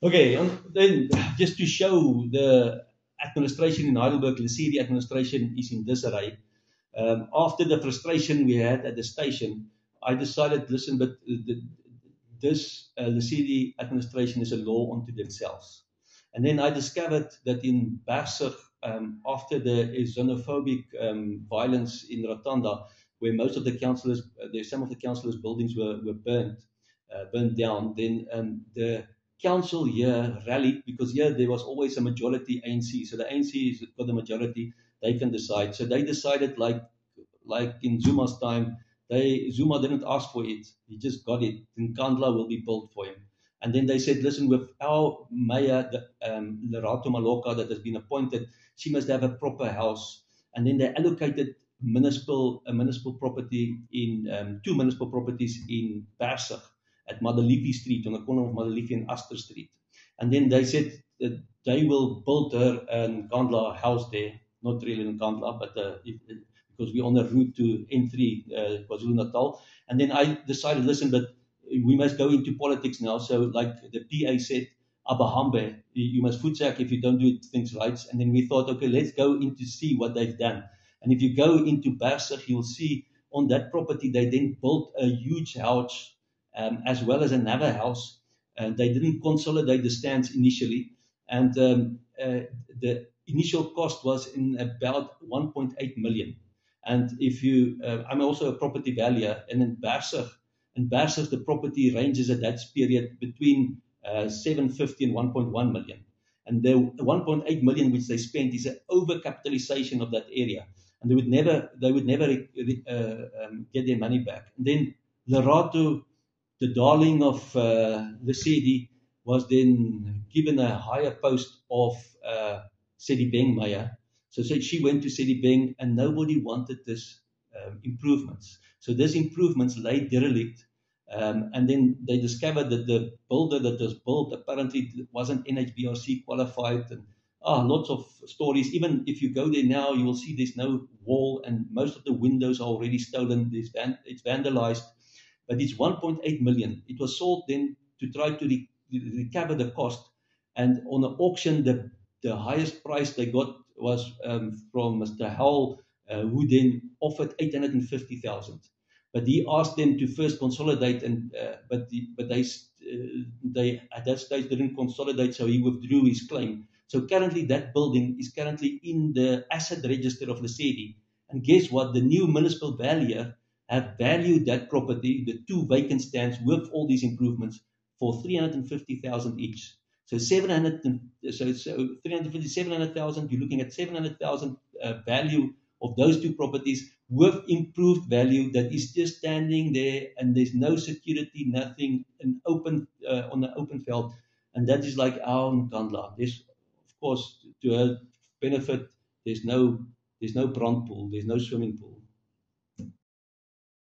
Okay, and then just to show the administration in Heidelberg, the city administration is in disarray. After the frustration we had at the station, I decided, listen, but the city administration is a law unto themselves. And then I discovered that in Bergsig, after the xenophobic violence in Rotanda, where most of the councillors, some of the councillors' buildings were burned down, then the council here rallied because here there was always a majority ANC. So the ANC has got the majority; they can decide. So they decided, like in Zuma's time, Zuma didn't ask for it; he just got it. Nkandla will be built for him. And then they said, listen, with our mayor, Lerato Maloka, that has been appointed, she must have a proper house. And then they allocated municipal property in two municipal properties in Bergsig at Madalifi Street, on the corner of Madalifi and Astor Street. And then they said that they will build her an Nkandla house there, not really in Nkandla, but because we're on the route to N3, KwaZulu Natal. And then I decided, listen, but we must go into politics now. So, like the PA said, Abahambe, you must footsack if you don't do things right. And then we thought, okay, let's go in to see what they've done. And if you go into Bergsig, you'll see on that property they then built a huge house as well as another house. They didn't consolidate the stands initially, and the initial cost was in about 1.8 million. And if you, I'm also a property valuer, and in Bergsig, the property ranges at that period between 750 and 1.1 million. And the 1.8 million which they spent is an overcapitalization of that area, and they would never get their money back. And then Lerato, the darling of the city, was then given a higher post of Sedibeng Mayor. So she went to Sedibeng, and nobody wanted this improvements. So these improvements lay derelict, and then they discovered that the builder that was built apparently wasn't NHBRC qualified, and lots of stories. Even if you go there now, you will see there's no wall, and most of the windows are already stolen. It's vandalized, but it's 1.8 million. It was sold then to try to recover the cost, and on the auction, the highest price they got was from Mr. Howell, who then offered 850,000. But he asked them to first consolidate, and but they at that stage didn't consolidate, so he withdrew his claim. So currently, that building is currently in the asset register of Lesedi. And guess what? The new municipal valuer have valued that property, the two vacant stands with all these improvements, for 350,000 each. So 700, so 350, 700,000. You're looking at 700,000 value of those two properties with improved value that is just standing there, and there's no security, nothing, an open on the open field, and that is like our Nkandla. There's, of course, to her benefit, there's no brand pool, there's no swimming pool.